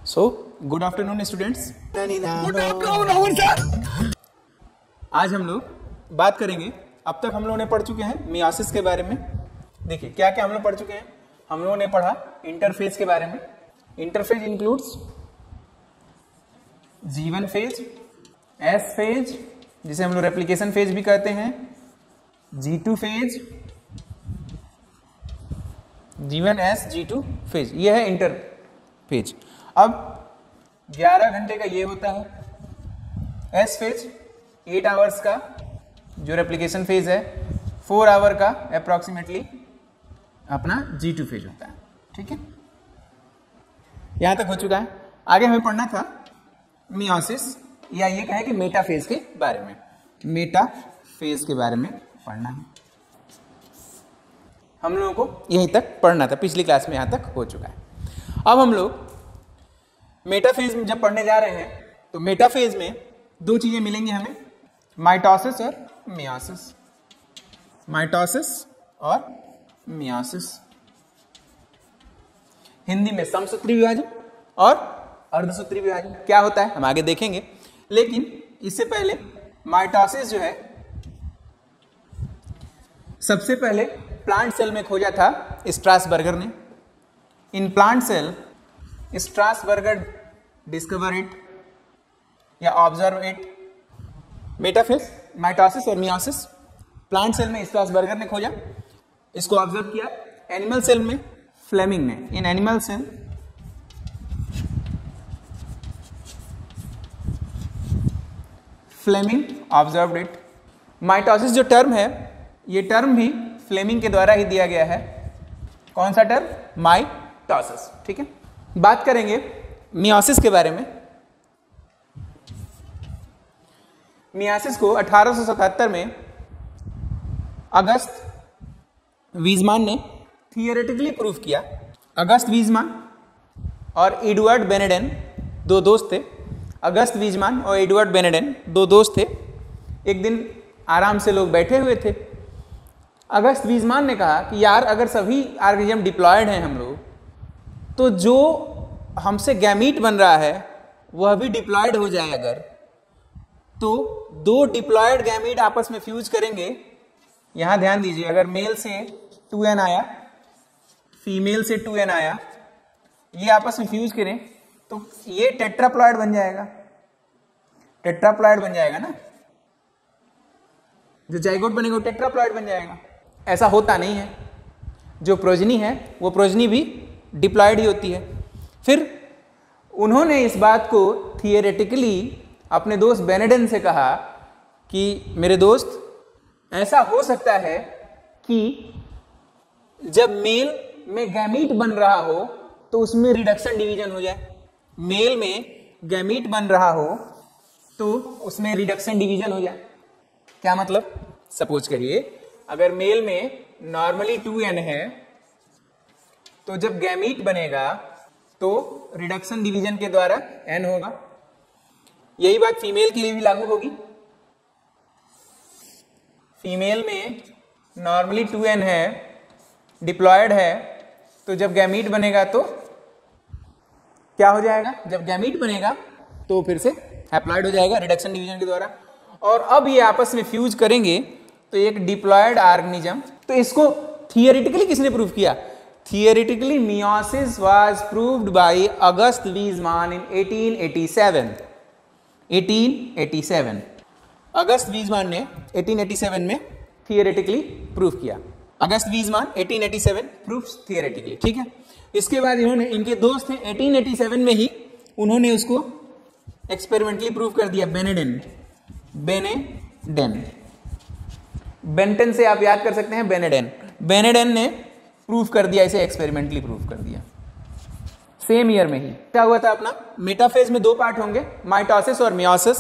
So good afternoon students. Good afternoon sir. आज हम लोग बात करेंगे, अब तक हम लोगों ने पढ़ चुके हैं मियोसिस के बारे में। देखिए क्या क्या हम लोग पढ़ चुके हैं। हम लोगों ने पढ़ा इंटरफेज के बारे में। Interphase includes G1 phase, S phase जिसे हम लोग रेप्लिकेशन फेज भी कहते हैं, G2 phase, G1S, G2 phase, ये है इंटर फेज। अब 11 घंटे का ये होता है S फेज, 8 आवर्स का जो रेप्लिकेशन फेज है, 4 आवर का अप्रोक्सीमेटली अपना G2 फेज होता है। ठीक है, यहां तक हो चुका है। आगे हमें पढ़ना था मियोसिस, या ये कहे कि मेटाफेज के बारे में। मेटाफेज के बारे में पढ़ना है हम लोगों को, यहीं तक पढ़ना था, पिछली क्लास में यहां तक हो चुका है। अब हम लोग मेटाफेज में जब पढ़ने जा रहे हैं तो मेटाफेज में दो चीजें मिलेंगी हमें, माइटोसिस और मियोसिस। माइटोसिस और मियोसिस, हिंदी में समसूत्री विभाजन और अर्धसूत्री विभाजन क्या होता है हम आगे देखेंगे। लेकिन इससे पहले माइटोसिस जो है सबसे पहले प्लांट सेल में खोजा था स्ट्रासबर्गर ने। In plant cell Strasburger discover it या ऑब्जर्व इट। मेटाफेज, माइटोसिस और मियोसिस प्लांट सेल में स्ट्रासबर्गर ने खोजा, इसको ऑब्जर्व किया। एनिमल सेल में फ्लेमिंग ने। In animal cell Flemming observed it. Mitosis जो टर्म है, ये टर्म भी फ्लेमिंग के द्वारा ही दिया गया है। कौन सा टर्म? माइटोसिस। ठीक है, बात करेंगे मियोसिस के बारे में। मियोसिस को 1877 में अगस्त वीजमान ने थियोरेटिकली प्रूव किया। अगस्त वीजमान और एडवर्ड बेनेडेन दो दोस्त थे। अगस्त वीजमान और एडवर्ड बेनेडेन दो दोस्त थे। एक दिन आराम से लोग बैठे हुए थे। अगस्त वीजमान ने कहा कि यार, अगर सभी ऑर्गेनिज्म डिप्लॉयड हैं हम लोग, तो जो हमसे गैमीट बन रहा है वह भी डिप्लॉयड हो जाए अगर, तो दो डिप्लॉयड गैमीट आपस में फ्यूज करेंगे। यहां ध्यान दीजिए, अगर मेल से 2n आया, फीमेल से 2n आया, ये आपस में फ्यूज करें तो ये टेट्राप्लॉयड बन जाएगा। टेट्राप्लॉयड बन जाएगा ना, जो जाइगोट बनेगा वो टेट्राप्लॉयड बन जाएगा। ऐसा होता नहीं है, जो प्रोजनी है वो प्रोजनी भी डिप्लॉयड ही होती है। फिर उन्होंने इस बात को थियोरेटिकली अपने दोस्त बेनेडेन से कहा कि मेरे दोस्त, ऐसा हो सकता है कि जब मेल में गैमीट बन रहा हो तो उसमें रिडक्शन डिवीजन हो जाए। मेल में गैमीट बन रहा हो तो उसमें रिडक्शन डिवीजन हो जाए। क्या मतलब? सपोज करिए अगर मेल में नॉर्मली 2n है, तो जब गैमीट बनेगा तो रिडक्शन डिवीजन के द्वारा n होगा। यही बात फीमेल के लिए भी लागू होगी। फीमेल में नॉर्मली 2n है, डिप्लॉयड है, तो जब गैमीट बनेगा तो क्या हो जाएगा? जब गैमीट बनेगा तो फिर से हैप्लॉयड हो जाएगा रिडक्शन डिवीजन के द्वारा। और अब ये आपस में फ्यूज करेंगे तो एक डिप्लॉयड ऑर्गेनिज्म। तो इसको थियोरेटिकली किसने प्रूव किया? Theoretically meiosis was proved by August Weismann in 1887। 1887 August Weismann ने 1887 में थियोरेटिकली प्रूव किया। August Weismann 1887 proof theoretically. ठीक है, इसके बाद इन्होंने, इनके दोस्त थे 1887 में ही उन्होंने उसको एक्सपेरिमेंटली प्रूव कर दिया। बेनेडेन बेंटन से आप याद कर सकते हैं बेनेडेन ने प्रूफ कर दिया, इसे एक्सपेरिमेंटली प्रूफ कर दिया सेम ईयर में ही। क्या हुआ था अपना मेटाफेज में दो पार्ट होंगे, माइटोसिस और मियोसिस।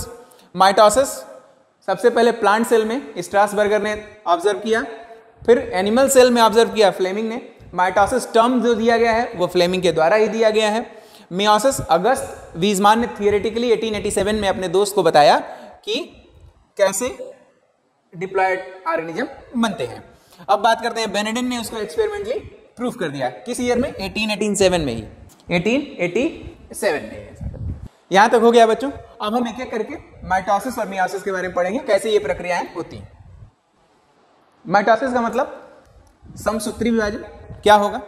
माइटोसिस सबसे पहले प्लांट सेल में स्ट्रासबर्गर ने ऑब्जर्व किया, फिर एनिमल सेल में ऑब्जर्व किया फ्लेमिंग ने। माइटोसिस टर्म जो दिया गया है वो फ्लेमिंग के द्वारा ही दिया गया है। मियोसिस अगस्त वीजमान ने थियोरेटिकली 1887 में अपने दोस्त को बताया कि कैसे डिप्लॉयड ऑर्गेनिज्म बनते हैं। अब बात करते हैं बेनेडेन ने उसको एक्सपेरिमेंटली प्रूफ कर दिया। किस ईयर में? 1887 में ही। 1887 7 में। यहां तक हो गया बच्चों। अब हम एक एक करके माइटोसिस और मियोसिस के बारे में पढ़ेंगे, कैसे ये प्रक्रियाएं होती हैं। माइटोसिस का मतलब समसूत्री विभाजन। क्या होगा?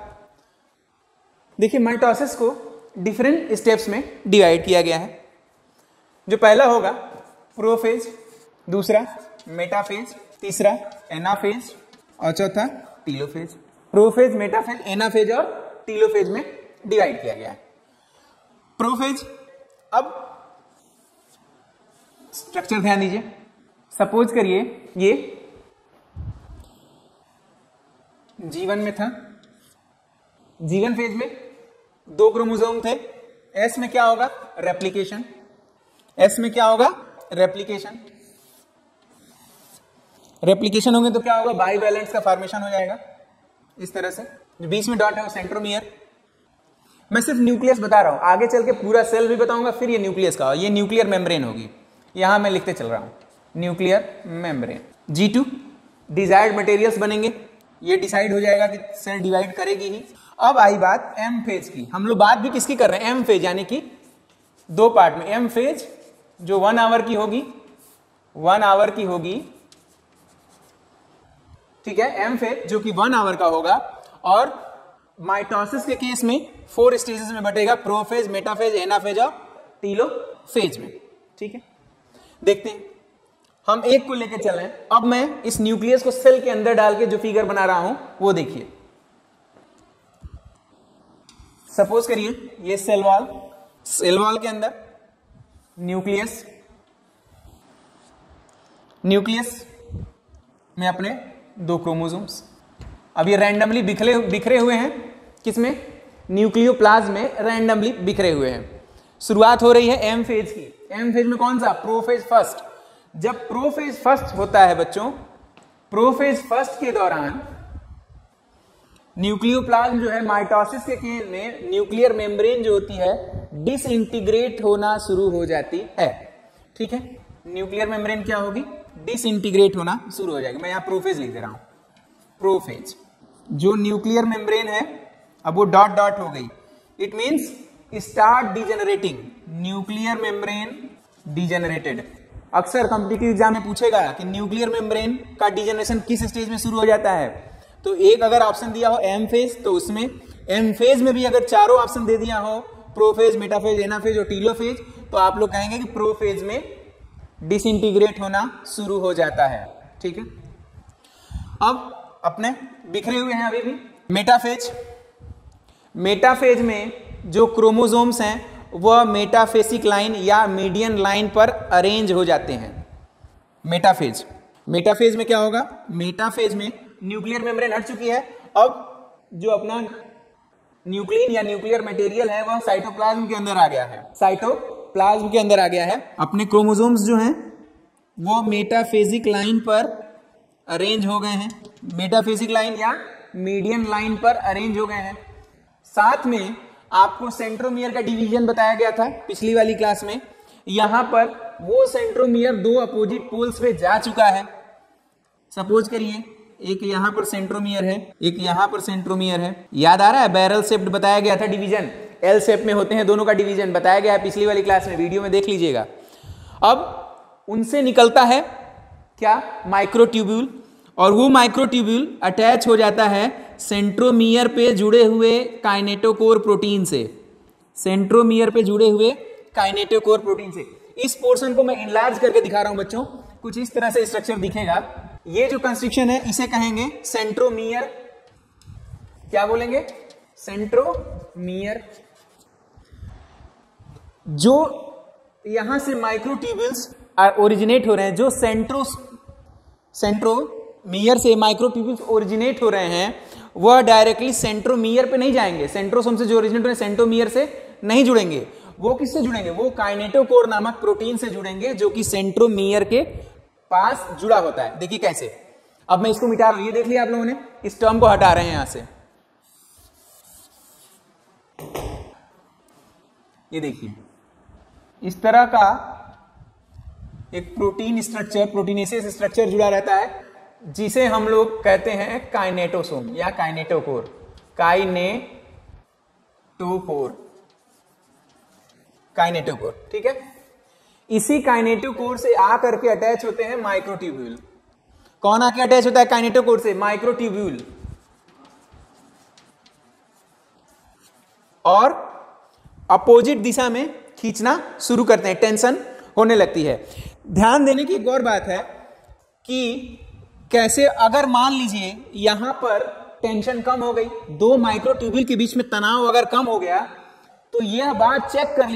देखिए, माइटोसिस को डिफरेंट स्टेप्स में डिवाइड किया गया है। जो पहला होगा प्रोफेज, दूसरा मेटाफेज, तीसरा एनाफेज और चौथा टीलोफेज। प्रोफेज, मेटाफेज, एनाफेज और टीलोफेज में डिवाइड किया गया है। प्रोफेज, अब स्ट्रक्चर ध्यान दीजिए। सपोज करिए ये G1 में था। G1 फेज में 2 क्रोमोसोम थे। S में क्या होगा? रेप्लिकेशन। S में क्या होगा? रेप्लिकेशन। रेप्लिकेशन होंगे तो क्या होगा? बाइवैलेंट्स का फॉर्मेशन हो जाएगा इस तरह से। जो बीच में डॉट है वो सेंट्रोमियर। मैं सिर्फ न्यूक्लियस बता रहा हूं, आगे चल के पूरा सेल भी बताऊंगा, फिर ये न्यूक्लियस का, ये न्यूक्लियर मेम्ब्रेन होगी। यहां मैं लिखते चल रहा हूं nuclear membrane. G2 desired materials बनेंगे, ये डिसाइड हो जाएगा कि सेल डिवाइड करेगी ही। अब आई बात एम फेज की। हम लोग बात भी किसकी कर रहे हैं? एम फेज, यानी कि 2 पार्ट में। एम फेज जो 1 आवर की होगी, 1 आवर की होगी, ठीक है। एम फेज जो कि 1 आवर का होगा, और माइटोसिस के केस में 4 स्टेजेस में बटेगा, प्रोफेज, मेटाफेज, एनाफेज और टीलोफेज में, ठीक है। देखते हैं, हम एक को लेकर चल रहे हैं। अब मैं इस न्यूक्लियस को सेल के अंदर डाल के जो फिगर बना रहा हूं वो देखिए। सपोज करिए ये सेल वॉल, सेल वॉल के अंदर न्यूक्लियस, न्यूक्लियस में अपने 2 क्रोमोसोम्स। अब ये रैंडमली बिखरे हुए हैं, किसमें? न्यूक्लियोप्लाज्म में रैंडमली बिखरे हुए हैं। शुरुआत हो रही है एम फेज की। एम फेज में कौन सा? Prophase first. जब प्रोफेज फर्स्ट होता है बच्चों, प्रोफेज फर्स्ट के दौरान न्यूक्लियोप्लाज्म जो है माइटोसिस के केस में न्यूक्लियर मेम्ब्रेन जो होती है डिसइंटीग्रेट होना शुरू हो जाती है, ठीक है। न्यूक्लियर मेम्ब्रेन क्या होगी? डिसइंटीग्रेट होना शुरू हो जाएगी। मैं यहां प्रोफेज लिख दे रहा हूं। प्रोफेज जो न्यूक्लियर मेम्ब्रेन है, अब वो डॉट डॉट हो गई, it means start degenerating. Nuclear membrane degenerated. अक्सर कॉम्पिटिटिव एग्जाम में पूछेगा कि न्यूक्लियर मेम्ब्रेन का डिजेनरेशन किस स्टेज में शुरू हो जाता है। तो एक अगर ऑप्शन दिया हो एम फेज, तो उसमें एम फेज में भी अगर चारों ऑप्शन दे दिया हो, प्रोफेज, मेटाफेज, एनाफेज और टीलोफेज, तो आप लोग कहेंगे कि प्रोफेज में डिसइंटीग्रेट होना शुरू हो जाता है, ठीक है। अब अपने बिखरे हुए हैं अभी भी। मेटाफेज, मेटाफेज में जो क्रोमोसोम्स हैं वह मेटाफेसिक लाइन या मीडियन लाइन पर अरेंज हो जाते हैं। मेटाफेज, मेटाफेज में क्या होगा? मेटाफेज में न्यूक्लियर मेम्ब्रेन हट चुकी है। अब जो अपना न्यूक्लियन या न्यूक्लियर मटेरियल है वह साइटोप्लाज्म के अंदर आ गया है, साइटोप्लाज्म के अंदर आ गया है। अपने क्रोमोसोम्स जो हैं वो मेटाफेसिक लाइन पर अरेंज हो गए हैं, मेटाफेसिक लाइन या मीडियन लाइन पर अरेंज हो गए हैं। साथ में आपको सेंट्रोमियर का डिवीजन बताया गया था पिछली वाली क्लास में। यहां पर वो सेंट्रोमियर 2 अपोजिट पोल्स पे जा चुका है। सपोज करिए एक यहां पर सेंट्रोमियर है, एक यहां पर सेंट्रोमियर है। याद आ रहा है? बैरल शेप्ड बताया गया था डिवीजन, एल शेप में होते हैं दोनों का डिवीजन, बताया गया है पिछली वाली क्लास में, वीडियो में देख लीजिएगा। अब उनसे निकलता है क्या? माइक्रोट्यूब्यूल, और वो माइक्रोट्यूब्यूल अटैच हो जाता है सेंट्रोमियर पे जुड़े हुए काइनेटोकोर प्रोटीन से, सेंट्रोमियर पे जुड़े हुए काइनेटोकोर प्रोटीन से। इस पोर्शन को मैं इनलार्ज करके दिखा रहा हूं बच्चों, कुछ इस तरह से स्ट्रक्चर दिखेगा। ये जो कंस्ट्रक्शन है इसे कहेंगे सेंट्रोमियर। क्या बोलेंगे? सेंट्रोमियर। जो यहां से माइक्रोट्यूब्यूल्स ओरिजिनेट हो रहे हैं, जो सेंट्रोमियर से माइक्रोट्यूब्यूल्स ओरिजिनेट हो रहे हैं, वह डायरेक्टली सेंट्रोमियर पे नहीं जाएंगे। सेंट्रोसोम से जो ओरिजिनेट हो रहे हैं सेंट्रोमियर से नहीं जुड़ेंगे। वो किससे जुड़ेंगे? वो काइनेटोकोर नामक प्रोटीन से जुड़ेंगे जो कि सेंट्रोमियर के पास जुड़ा होता है। देखिए कैसे। अब मैं इसको मिटा रहा हूं, ये देख लिया आप लोगों ने, इस टर्म को हटा रहे हैं यहां से। ये देखिए इस तरह का एक प्रोटीन स्ट्रक्चर, प्रोटीनेसिस स्ट्रक्चर जुड़ा रहता है, जिसे हम लोग कहते हैं काइनेटोसोम या काइनेटोकोर। काइनेटोकोर काइनेटोकोर, ठीक है। इसी काइनेटोकोर से आकर के अटैच होते हैं माइक्रोट्यूब्यूल। कौन आके अटैच होता है काइनेटोकोर से? माइक्रोट्यूब्यूल। और अपोजिट दिशा में खींचना शुरू करते हैं, टेंशन होने लगती है। ध्यान देने की एक और बात है कि कैसे, अगर मान लीजिए यहां पर टेंशन कम हो गई, दो माइक्रोट्यूब्यूल के बीच में तनाव अगर कम हो गया, तो यह बात चेक कर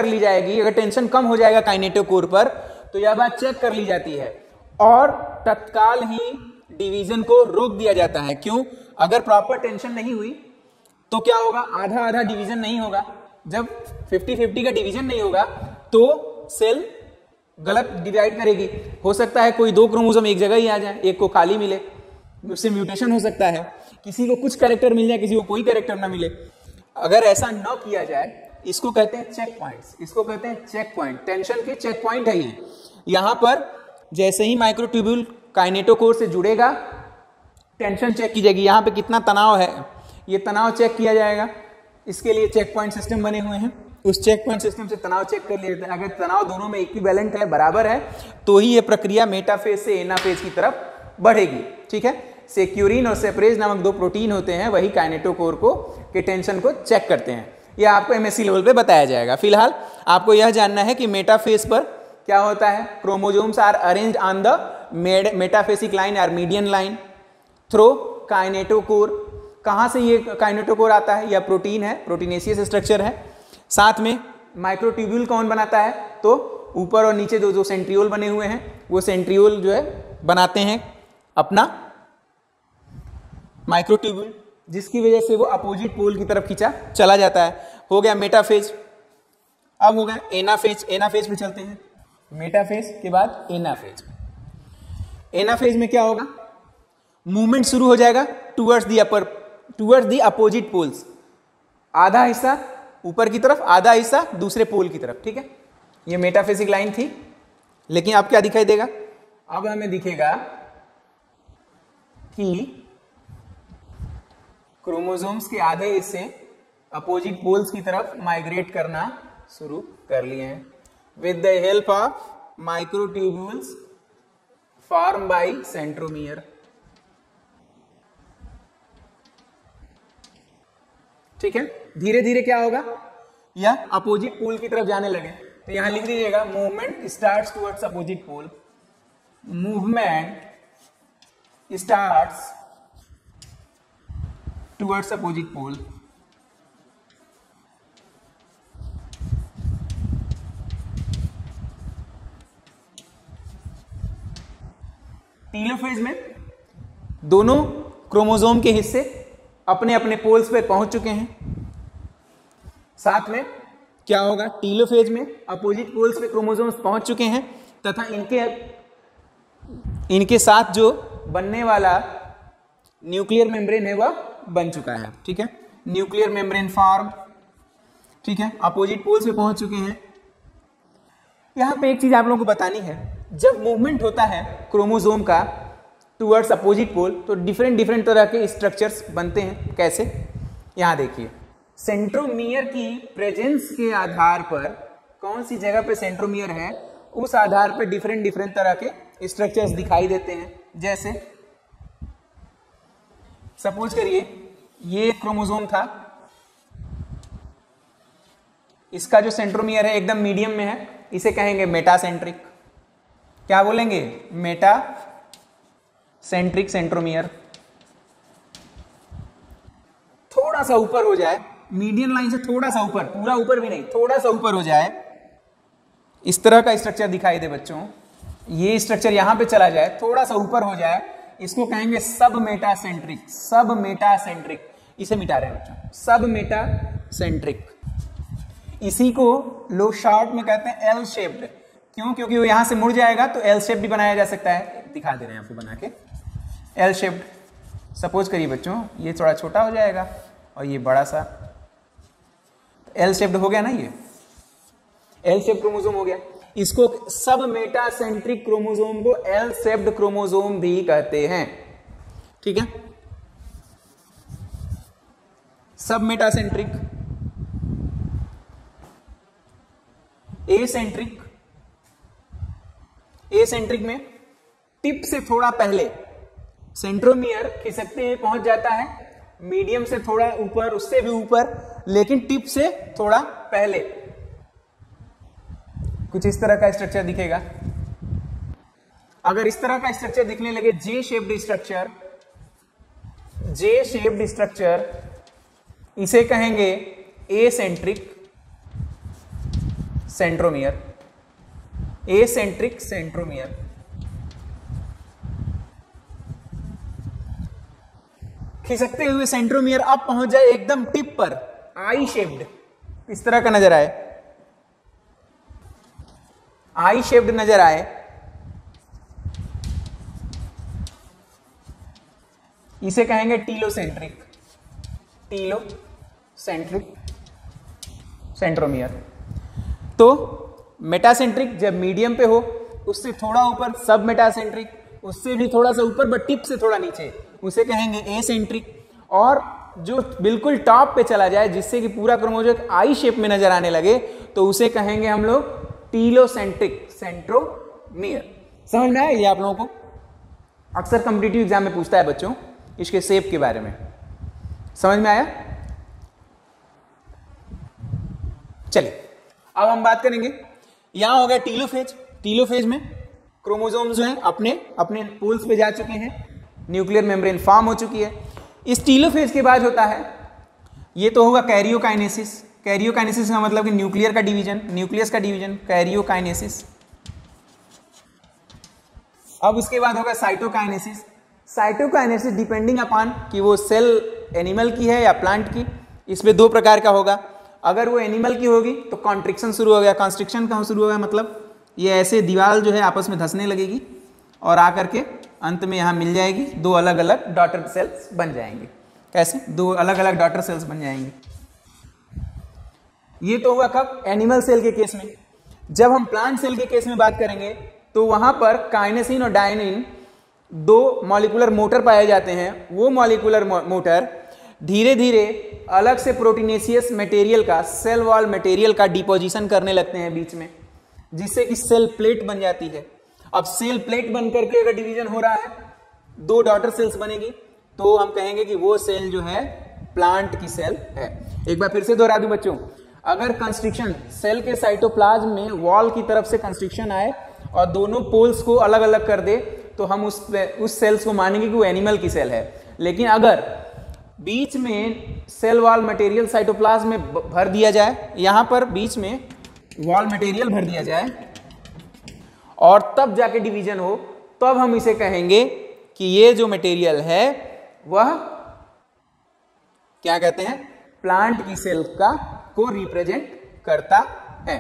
ली जाएगी, अगर टेंशन कम हो जाएगा काइनेटोकोर पर तो यह बात चेक कर ली जाती है और तत्काल ही डिवीजन को रोक दिया जाता है। क्यों? अगर प्रॉपर टेंशन नहीं हुई तो क्या होगा? आधा आधा डिवीजन नहीं होगा। जब 50-50 का डिवीजन नहीं होगा तो सेल गलत डिवाइड करेगी। हो सकता है कोई दो क्रोमोसोम एक जगह ही आ जाए, एक को खाली मिले, उससे म्यूटेशन हो सकता है, किसी को कुछ कैरेक्टर मिल जाए, किसी को कोई कैरेक्टर ना मिले। अगर ऐसा न किया जाए, इसको कहते हैं चेक पॉइंट्स, इसको कहते हैं चेक पॉइंट, टेंशन के चेक पॉइंट है ये। यहां पर जैसे ही माइक्रोट्यूब्यूल काइनेटोकोर से जुड़ेगा, टेंशन चेक की जाएगी, यहां पे कितना तनाव है ये तनाव चेक किया जाएगा। इसके लिए चेक पॉइंट सिस्टम बने हुए हैं, उस चेक पॉइंट सिस्टम से तनाव चेक कर लेते हैं। अगर तनाव दोनों में इक्विवेलेंट है, बराबर है, तो ही ये प्रक्रिया मेटाफेज से एनाफेज की तरफ बढ़ेगी, ठीक है। सेक्यूरिन और सेपरेज नामक दो प्रोटीन होते हैं, वही काइनेटोकोर को के टेंशन को चेक करते हैं। यह आपको एमएससी लेवल पे बताया जाएगा। फिलहाल आपको यह जानना है कि मेटाफेज पर क्या होता है। Chromosomes are arranged on the metaphasic line और मीडियन लाइन थ्रू काइनेटोकोर। कहां से ये काइनेटोकोर आता है? यह प्रोटीन है, प्रोटीनेशियस स्ट्रक्चर है। साथ में माइक्रोट्यूब्यूल कौन बनाता है? तो ऊपर और नीचे जो सेंट्रियोल बने हुए हैं, वो सेंट्रियोल जो है बनाते हैं अपना माइक्रोट्यूब्यूल, जिसकी वजह से वो अपोजिट पोल की तरफ खींचा चला जाता है। हो गया मेटाफेज। अब हो गया एनाफेज। एनाफेज में चलते हैं, मेटाफेज के बाद एनाफेज। एनाफेज में क्या होगा? मूवमेंट शुरू हो जाएगा टुवर्ड्स दी अपोजिट पोल्स। आधा हिस्सा ऊपर की तरफ, आधा हिस्सा दूसरे पोल की तरफ, ठीक है। ये मेटाफेसिक लाइन थी, लेकिन अब क्या दिखाई देगा? अब हमें दिखेगा कि क्रोमोसोम्स के आधे हिस्से अपोजिट पोल्स की तरफ माइग्रेट करना शुरू कर लिए हैं with the help of microtubules form by centromere, ठीक है। धीरे धीरे क्या होगा? यह अपोजिट पोल की तरफ जाने लगे। तो यहां लिख दीजिएगा movement starts towards opposite pole, movement starts towards opposite pole. Telophase में दोनों क्रोमोसोम के हिस्से अपने अपने पोल्स पे पहुंच चुके हैं। साथ में क्या होगा? टीलोफेज में अपोजिट पोल्स पे क्रोमोसोम्स पहुंच चुके हैं तथा इनके साथ जो बनने वाला न्यूक्लियर मेम्ब्रेन है वह बन चुका है, ठीक है। न्यूक्लियर मेम्ब्रेन फॉर्म, ठीक है, अपोजिट पोल्स पे पहुंच चुके हैं। यहां पे एक चीज आप लोगों को बतानी है, जब मूवमेंट होता है क्रोमोसोम का टुवर्ड्स अपोजिट पोल तो डिफरेंट तरह के स्ट्रक्चर्स बनते हैं। कैसे? यहां देखिए, सेंट्रोमियर की प्रेजेंस के आधार पर, कौन सी जगह पे सेंट्रोमियर है उस आधार पर डिफरेंट तरह के स्ट्रक्चर्स दिखाई देते हैं। जैसे सपोज करिए ये क्रोमोसोम था, इसका जो सेंट्रोमियर है एकदम मीडियम में है, इसे कहेंगे मेटासेंट्रिक। क्या बोलेंगे? Metacentric centromere. थोड़ा सा ऊपर हो जाए, मीडियन लाइन से थोड़ा सा ऊपर, पूरा ऊपर भी नहीं, थोड़ा सा ऊपर हो जाए, इस तरह का स्ट्रक्चर दिखाई दे बच्चों, ये स्ट्रक्चर यहां पे चला जाए, थोड़ा सा ऊपर हो जाए, इसको कहेंगे सब मेटासेंट्रिक। सब मेटासेंट्रिक, इसे मिटा रहे हैं बच्चों, सब मेटासेंट्रिक। इसी को लोग शॉर्ट में कहते हैं एल शेप्ड। क्यों? क्योंकि वो यहां से मुड़ जाएगा तो एल शेप भी बनाया जा सकता है। दिखा दे रहे हैं आपको बना के एल शेप्ड। सपोज करिए बच्चों ये थोड़ा छोटा हो जाएगा और ये बड़ा सा, एल शेप्ड हो गया ना, ये एल शेप क्रोमोसोम हो गया। इसको सब मेटासेंट्रिक क्रोमोसोम को एल शेप्ड क्रोमोसोम भी कहते हैं, ठीक है। सब मेटासेंट्रिक एसेंट्रिक में टिप से थोड़ा पहले सेंट्रोमियर खिसकते हुए पहुंच जाता है, मीडियम से थोड़ा ऊपर, उससे भी ऊपर, लेकिन टिप से थोड़ा पहले। कुछ इस तरह का स्ट्रक्चर दिखेगा। अगर इस तरह का स्ट्रक्चर दिखने लगे, जे शेप्ड स्ट्रक्चर, इसे कहेंगे एसेंट्रिक सेंट्रोमियर। खिसकते हुए सेंट्रोमियर अब पहुंच जाए एकदम टिप पर, आई शेप्ड, इस तरह का नजर आए, आई शेप्ड नजर आए, इसे कहेंगे टीलोसेंट्रिक सेंट्रोमियर। तो मेटासेंट्रिक जब मीडियम पे हो, उससे थोड़ा ऊपर सब मेटासेंट्रिक, उससे भी थोड़ा सा ऊपर बट टिप से थोड़ा नीचे, उसे कहेंगे एसेंट्रिक। और जो बिल्कुल टॉप पे चला जाए, जिससे कि पूरा क्रोमोसोम आई शेप में नजर आने लगे, तो उसे कहेंगे हम लोग टीलोसेंट्रिक सेंट्रोमियर। समझ में आया ये आप लोगों को? अक्सर कॉम्पिटिटिव एग्जाम में पूछता है बच्चों इसके शेप के बारे में। समझ में आया? चलिए अब हम बात करेंगे, यहां हो गया टीलोफेज। टीलोफेज में क्रोमोसोम जो है अपने अपने पोल्स पे जा चुके हैं, न्यूक्लियर मेम्ब्रेन फॉर्म हो चुकी है। इस टीलोफेज के बाद होता है, ये तो होगा कैरियोकाइनेसिस। कैरियोकाइनेसिस का मतलब कि न्यूक्लियर का डिवीजन, न्यूक्लियस का डिवीजन, कैरियोकाइनेसिस। अब उसके बाद होगा साइटोकाइनेसिस। साइटोकाइनेसिस डिपेंडिंग अपॉन कि वो सेल एनिमल की है या प्लांट की, इसमें दो प्रकार का होगा। अगर वो एनिमल की होगी तो कॉन्ट्रिक्शन शुरू हो गया। कॉन्स्ट्रिक्शन कहाँ शुरू हो गया? मतलब ये ऐसे दीवार जो है आपस में धंसने लगेगी और आकर के अंत में यहाँ मिल जाएगी, दो अलग अलग डॉटर सेल्स बन जाएंगे। कैसे? दो अलग अलग डॉटर सेल्स बन जाएंगी। ये तो हुआ कब? एनिमल सेल के केस में। जब हम प्लांट सेल के केस में बात करेंगे तो वहां पर काइनेसिन और डायनिन दो मॉलिक्यूलर मोटर पाए जाते हैं। वो मॉलिक्यूलर मोटर धीरे धीरे अलग से प्रोटीनेशियस मटेरियल का, सेल वॉल मटेरियल का डिपोजिशन करने लगते हैं बीच में, जिससे कि सेल प्लेट बन जाती है। अब सेल प्लेट बन करके अगर डिवीजन हो रहा है, दो डॉटर सेल्स बनेगी, तो हम कहेंगे कि वो सेल जो है प्लांट की सेल है। एक बार फिर से दोहरा दूं बच्चों, अगर कंस्ट्रिक्शन सेल के साइटोप्लाज्म में वॉल की तरफ से कंस्ट्रिक्शन आए और दोनों पोल्स को अलग अलग कर दे, तो हम उस सेल्स को मानेंगे कि वो एनिमल की सेल है। लेकिन अगर बीच में सेल वॉल मटेरियल साइटोप्लाज्म में भर दिया जाए, यहां पर बीच में वॉल मटेरियल भर दिया जाए और तब जाके डिवीजन हो, तब हम इसे कहेंगे कि ये जो मटेरियल है वह क्या कहते हैं? प्लांट की सेल को रिप्रेजेंट करता है।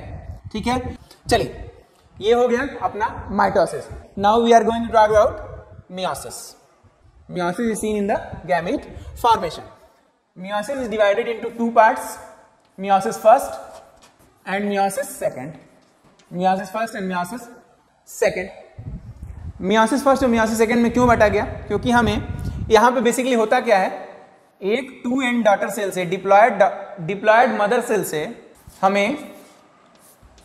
ठीक है, चलिए ये हो गया अपना mitosis. Now we are going to talk about meiosis. Meiosis is seen in the gamete formation. Meiosis is divided into two parts: meiosis first and meiosis second. Meiosis first and meiosis second. Meiosis first और meiosis second में क्यों बांटा गया? क्योंकि हमें यहाँ पे basically होता क्या है, एक 2 एंड डॉटर सेल से, डिप्लॉयड मदर सेल से हमें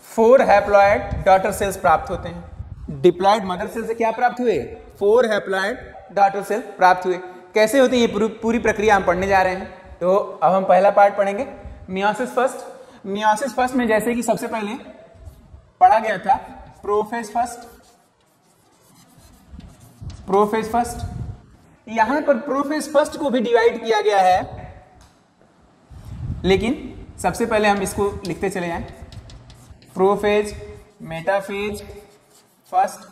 4 हैप्लॉयड डॉटर सेल्स प्राप्त होते हैं। डिप्लॉयड मदर सेल से क्या प्राप्त हुए? 4 हैप्लॉयड डॉटर सेल प्राप्त हुए। कैसे होती है ये पूरी प्रक्रिया हम पढ़ने जा रहे हैं। तो अब हम पहला पार्ट पढ़ेंगे, मियोसिस फर्स्ट। मियोसिस फर्स्ट में जैसे कि सबसे पहले पढ़ा गया था प्रोफेज फर्स्ट, प्रोफेज फर्स्ट। यहां पर प्रोफेज फर्स्ट को भी डिवाइड किया गया है, लेकिन सबसे पहले हम इसको लिखते चले जाएं, prophase, metaphase first,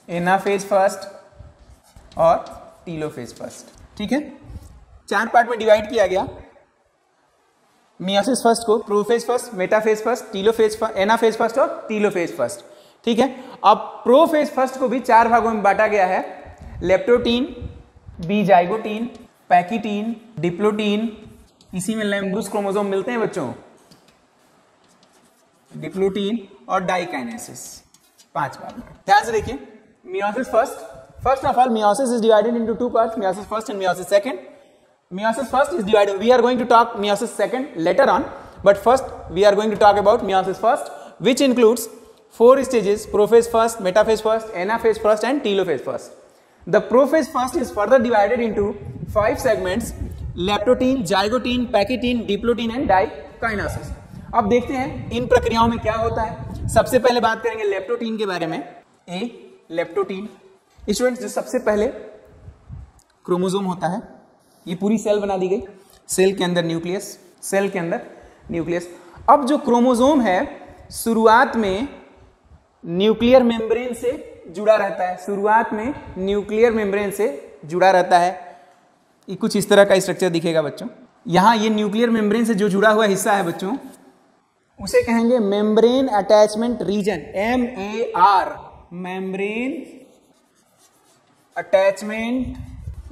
anaphase first और टीलोफेज फर्स्ट। ठीक है, 4 पार्ट में डिवाइड किया गया मियोसिस फर्स्ट को, prophase first, metaphase first, telophase first, anaphase first और टीलोफेज फर्स्ट। ठीक है, अब प्रोफेज फर्स्ट को भी 4 भागों में बांटा गया है: leptotene, B zygotene, pachytene, diplotene, इसी में लैम्ब्रूस क्रोमोसोम मिलते हैं बच्चों, डिप्लोटीन और डाइकाइनेसिस। 5 भाग। ध्यान से देखिए, meiosis first, first of all meiosis is divided into 2 parts, meiosis first and meiosis second. Meiosis first is divided, we are going to talk meiosis second later on, but first we are going to talk about meiosis first. which includes 4 stages: prophase first, metaphase first, anaphase first and telophase first. The prophase first is further divided into 5 segments: leptotene, zygotene, pachytene, diplotene and diakinesis. अब देखते हैं इन प्रक्रियाओं में क्या होता है। सबसे पहले बात करेंगे लेप्टोटीन के बारे में। लेप्टोटीन स्टूडेंट्स, जो सबसे पहले क्रोमोसोम होता है, ये पूरी सेल बना दी गई, सेल के अंदर न्यूक्लियस, सेल के अंदर न्यूक्लियस। अब जो क्रोमोसोम है शुरुआत में न्यूक्लियर मेम्ब्रेन से जुड़ा रहता है, शुरुआत में न्यूक्लियर मेम्ब्रेन से जुड़ा रहता है। ये कुछ इस तरह का स्ट्रक्चर दिखेगा बच्चों। यहां ये न्यूक्लियर मेम्ब्रेन से जो जुड़ा हुआ हिस्सा है बच्चों, उसे कहेंगे membrane attachment region, MAR, membrane attachment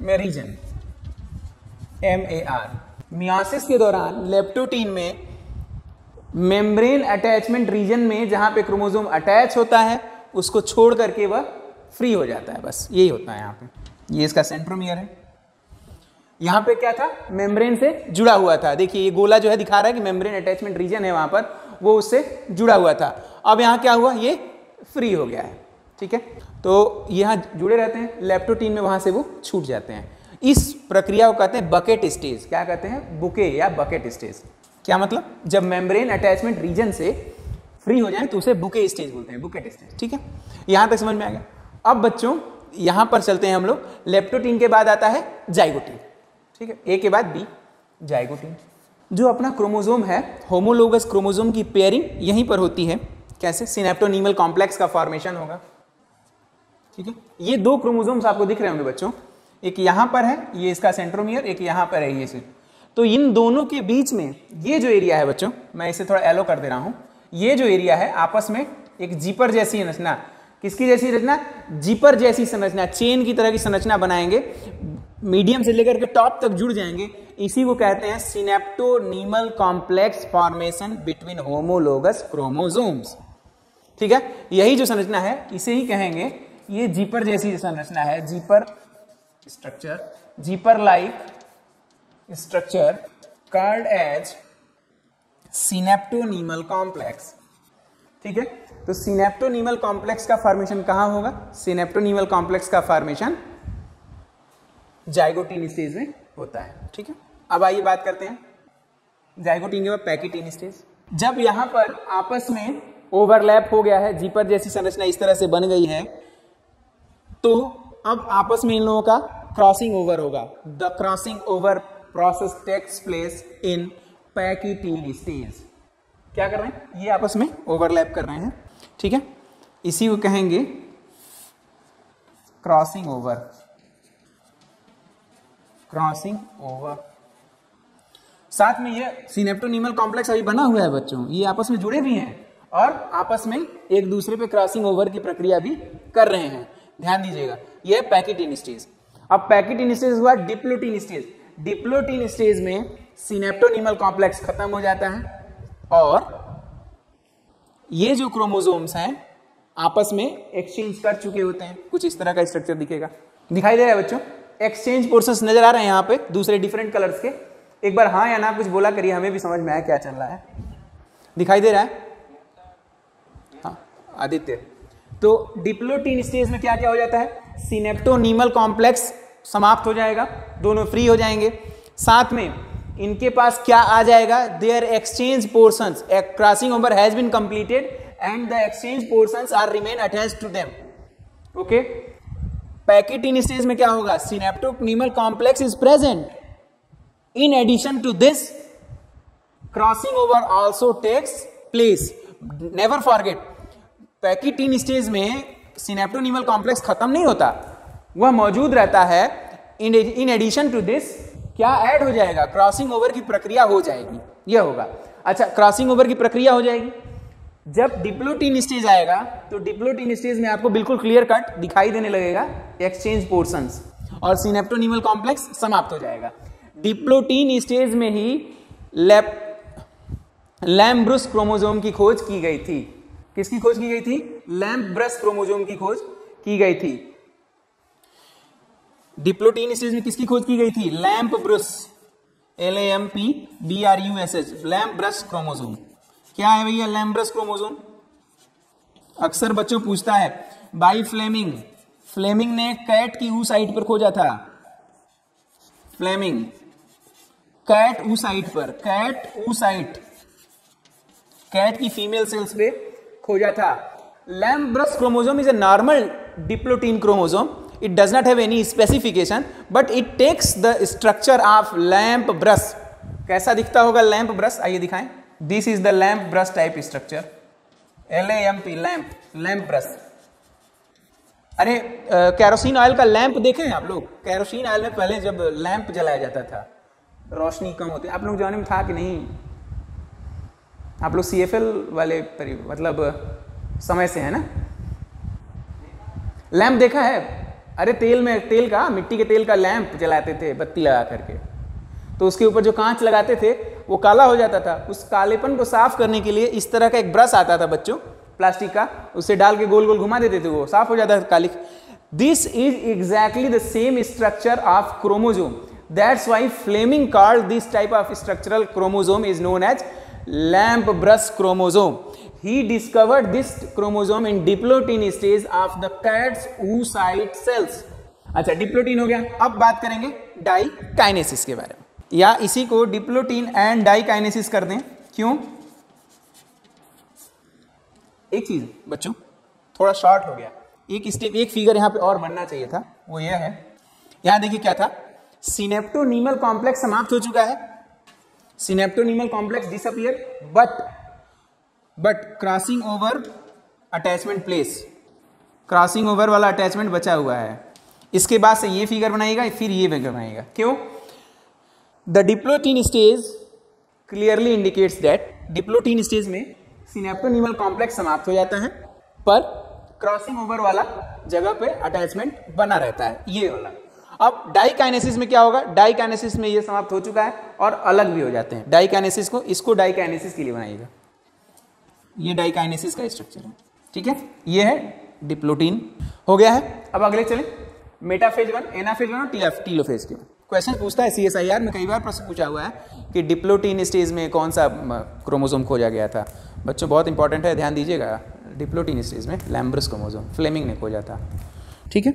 में रीजन, MAR। मियोसिस के दौरान लेप्टोटीन में मेम्ब्रेन अटैचमेंट रीजन में जहां पे क्रोमोसोम अटैच होता है उसको छोड़ करके वह फ्री हो जाता है, बस यही होता है। यहां पे ये इसका सेंट्रोमियर है। यहां पे क्या था, मेम्ब्रेन से जुड़ा हुआ था। देखिए ये गोला जो है दिखा रहा है कि मेम्ब्रेन अटैचमेंट रीजन है, वहां पर वो उससे जुड़ा हुआ था। अब यहां क्या हुआ, ये फ्री हो गया है, ठीक है। तो यहां जुड़े रहते हैं लेप्टोटीन में, वहां से वो छूट जाते हैं। इस प्रक्रिया को कहते हैं बकेट स्टेज। क्या कहते हैं, बुके या बकेट स्टेज। क्या मतलब, जब मेम्ब्रेन अटैचमेंट रीजन से फ्री हो जाए तो उसे बुके स्टेज बोलते हैं, बुकेट स्टेज, ठीक है। यहां तक समझ में आ गया। अब बच्चों यहां पर चलते हैं हम लोग। लेप्टोटीन के बाद आता है जाइगोटीन, ठीक है, ए के बाद बी, जाइगोटीन। जो अपना क्रोमोसोम है, होमोलोगस क्रोमोसोम की पेयरिंग यहीं पर होती है। कैसे, सिनेप्टोनीमल कॉम्प्लेक्स का फॉर्मेशन होगा, ठीक है। ये 2 क्रोमोसोम्स आपको दिख रहे होंगे बच्चों, एक यहां पर है, ये इसका सेंट्रोमियर, एक यहां पर है, ये से। तो इन दोनों के बीच में ये जो एरिया है बच्चों, मैं इसे थोड़ा येलो कर दे रहा हूं, ये जो एरिया है आपस में एक जीपर जैसी संरचना, किसकी जैसी रचना, जीपर जैसी संरचना, चेन की तरह की संरचना बनाएंगे, मीडियम से लेकर के टॉप तक जुड़ जाएंगे। इसी को कहते हैं synaptonemal complex formation between homologous chromosomes, ठीक है। यही जो संरचना है इसे ही कहेंगे, ये जीपर जैसी संरचना है, zipper structure, zipper like structure called as synaptonemal complex, ठीक है। तो सिनेप्टोनीमल कॉम्प्लेक्स का फॉर्मेशन कहां होगा, सिनेप्टोनीमल कॉम्प्लेक्स का फॉर्मेशन जाइगोटीन स्टेज में होता है, ठीक है। अब आइए बात करते हैं जाइगोटीन के बाद पैकिटीन स्टेज। जब यहां पर आपस में ओवरलैप हो गया है, जीपर जैसी संरचना इस तरह से बन गई है, तो अब आपस में इन लोगों का क्रॉसिंग ओवर होगा। The crossing over process takes place in pachytene stage. क्या कर रहे हैं, ये आपस में ओवरलैप कर रहे हैं, ठीक है। इसी को कहेंगे क्रॉसिंग ओवर, क्रॉसिंग ओवर। साथ में ये सिनेप्टोनीमल कॉम्प्लेक्स अभी बना हुआ है बच्चों, ये आपस में जुड़े भी हैं और आपस में एक दूसरे पे क्रॉसिंग ओवर की प्रक्रिया भी कर रहे हैं। ध्यान दीजिएगा, ये है पैकिटीन स्टेज। अब पैकिटीन स्टेज हुआ डिप्लोटीन स्टेज। डिप्लोटीन स्टेज में सिनेप्टोनीमल कॉम्प्लेक्स खत्म हो जाता है और ये जो क्रोमोसोम्स हैं आपस में एक्सचेंज कर चुके होते हैं। कुछ इस तरह का स्ट्रक्चर दिखेगा, दिखाई दे रहा है बच्चों, एक्सचेंज पोर्शंस नजर आ रहे हैं यहाँ पे दूसरे डिफरेंट कलर्स के। एक बार हाँ या ना कुछ बोला करिए, हमें भी समझ में आया क्या चल रहा है। दिखाई दे रहा है, हाँ आदित्य। तो डिप्लोटीन स्टेज में क्या क्या हो जाता है, सिनेप्टोनीमल कॉम्प्लेक्स समाप्त हो जाएगा, दोनों फ्री हो जाएंगे। साथ में इनके पास क्या आ जाएगा, there exchange portions, crossing over has been completed and the exchange portions are remain attached to them, okay. Pachytene stage में क्या होगा, synaptonemal complex is present, in addition to this crossing over also takes place. Never forget, pachytene stage में synaptonemal complex खत्म नहीं होता, वह मौजूद रहता है। इन एडिशन टू दिस क्या ऐड हो जाएगा, क्रॉसिंग ओवर की प्रक्रिया हो जाएगी, यह होगा। अच्छा, क्रॉसिंग ओवर की प्रक्रिया हो जाएगी। जब डिप्लोटीन स्टेज आएगा तो डिप्लोटीन स्टेज में आपको बिल्कुल क्लियर कट दिखाई देने लगेगा एक्सचेंज पोर्शंस और सिनेप्टोनीमल कॉम्प्लेक्स समाप्त हो जाएगा। डिप्लोटीन स्टेज में ही लैम्ब्रस क्रोमोसोम की खोज की गई थी। किसकी खोज की गई थी, लैम्ब्रस क्रोमोसोम की खोज की गई थी। डिप्लोटीन स्टेज में किसकी खोज की गई थी, लैम्ब्रस, LAMPBRUSS, लैम्ब्रस क्रोमोसोम। क्या है भैया लैम्ब्रस क्रोमोसोम, अक्सर बच्चों पूछता है बाई फ्लेमिंग, फ्लेमिंग ने कैट की ऊ साइट पर खोजा था, फ्लेमिंग कैट ऊ साइट पर, कैट ऊ साइट, कैट की फीमेल सेल्स पे खोजा था। Lamp brush chromosome is a normal diplotene chromosome, it does not have any specification but it takes the structure of lamp brush. कैसा दिखता होगा lamp brush, आइए दिखाएं। This is the lamp brush type structure, LAMP, lamp, lamp brush. अरे kerosene oil का lamp देखे हैं आप लोग? कैरोसिन ऑयल में पहले जब लैंप जलाया जाता था, रोशनी कम होती, आप लोग जमाने में था कि नहीं? आप लोग CFL वाले मतलब समय से है ना? लैंप देखा है? अरे तेल का, मिट्टी के तेल का लैंप जलाते थे बत्ती लगा करके, तो उसके ऊपर जो कांच लगाते थे वो काला हो जाता था। उस कालेपन को साफ करने के लिए इस तरह का एक ब्रश आता था बच्चों, प्लास्टिक का, उसे डाल के गोल गोल घुमा देते थे, वो साफ हो जाता था कालिक। This is exactly the same structure of chromosome, that's why Flemming called this type of structural chromosome is known as lamp brush chromosome. He discovered this chromosome in diplotene stage of the cat's oocyte cells. अच्छा, diplotene हो गया। अब बात करेंगे diakinesis के बारे में, या इसी को डिप्लोटीन एंड डाइकाइनेसिस कर दें। क्यों? एक चीज बच्चों, थोड़ा शॉर्ट हो गया, एक फिगर यहां पे और बनना चाहिए था, वो ये है। यहां देखिए क्या था, सिनेप्टोनीमल कॉम्प्लेक्स समाप्त हो चुका है, synaptonemal complex disappear, but crossing over attachment place, crossing over वाला अटैचमेंट बचा हुआ है। इसके बाद से ये फिगर बनाएगा, फिर ये फिगर बनाएगा। क्यों? The diplotene stage clearly indicates that diplotene stage में सिनेप्टोनीमल कॉम्प्लेक्स समाप्त हो जाता है, पर क्रॉसिंग ओवर वाला जगह पे अटैचमेंट बना रहता है, ये वाला। अब डाइकाइनेसिस में क्या होगा? डाइकाइनेसिस में ये समाप्त हो चुका है और अलग भी हो जाते हैं। डाइकाइनेसिस को, इसको डाइकाइनेसिस के लिए बनाइएगा, ये डाइकाइनेसिस का स्ट्रक्चर है, ठीक है। ये है डिप्लोटीन, हो गया है। अब अगले चले, मेटाफेज 1, एनाफेज 1 और टीलोफेज के। क्वेश्चन पूछता है CSIR में, कई बार प्रश्न पूछा हुआ है कि डिप्लोटीन स्टेज में कौन सा क्रोमोसोम खोजा गया था। बच्चों बहुत इंपॉर्टेंट है, ध्यान दीजिएगा। डिप्लोटीन स्टेज में लैम्प ब्रश क्रोमोसोम फ्लेमिंग ने खोजा था, ठीक है।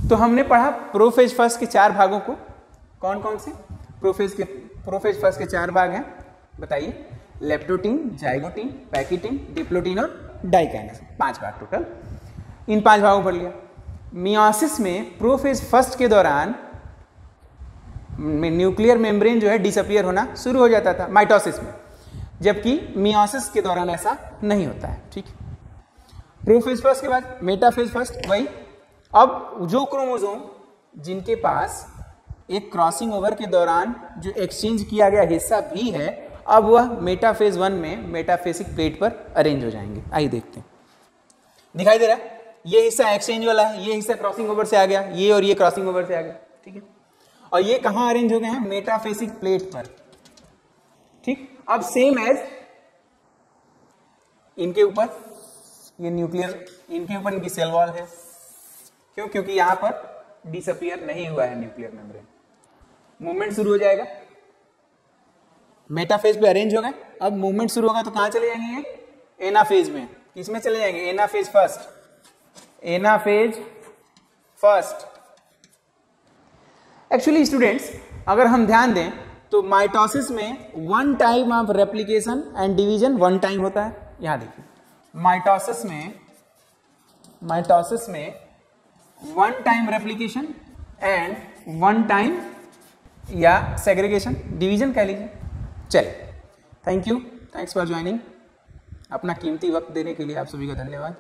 तो हमने पढ़ा प्रोफेज फर्स्ट के 4 भागों को। कौन कौन से? प्रोफेज फर्स्ट के 4 भाग हैं, बताइए। लेप्टोटीन, जाइगोटीन, पैकिटीन, डिप्लोटीन और डाइकाइनेसिस, 5 भाग टोटल। इन 5 भागों पर लिया। मियोसिस में प्रोफेज फर्स्ट के दौरान न्यूक्लियर मेम्ब्रेन जो है डिसअपियर होना शुरू हो जाता था माइटोसिस में, जबकि मियोसिस के दौरान ऐसा नहीं होता है, ठीक। प्रोफेज फर्स्ट के बाद मेटाफेज फर्स्ट, वही। अब जो क्रोमोसोम जिनके पास एक क्रॉसिंग ओवर के दौरान जो एक्सचेंज किया गया हिस्सा भी है, अब वह मेटाफेज 1 में मेटाफेसिक प्लेट पर अरेंज हो जाएंगे। आइए देखते हैं, दिखाई दे रहा है? ये हिस्सा एक्सचेंज वाला है, ये हिस्सा क्रॉसिंग ओवर से आ गया, ये और ये क्रॉसिंग ओवर से आ गया, ठीक है। और ये कहां अरेंज हो गए हैं? मेटाफेसिक प्लेट पर, ठीक। अब सेम एज इनके ऊपर ये न्यूक्लियर, इनके ऊपर इनकी सेल वॉल है। क्यों? क्योंकि यहां पर डिसअपियर नहीं हुआ है न्यूक्लियर मेम्ब्रेन। मूवमेंट शुरू हो जाएगा, मेटाफेज पे अरेंज हो गए। अब मूवमेंट शुरू होगा तो कहां चले जाएंगे? ये एनाफेज में। किसमें चले जाएंगे? Anaphase first, anaphase first. Actually students, अगर हम ध्यान दें तो माइटोसिस में 1 time of replication and division 1 time होता है। यहां देखिए, माइटोसिस में 1 टाइम रेप्लिकेशन एंड 1 टाइम या सेग्रीगेशन, डिवीजन कह लीजिए। चलिए, thank you, thanks for joining. अपना कीमती वक्त देने के लिए आप सभी का धन्यवाद।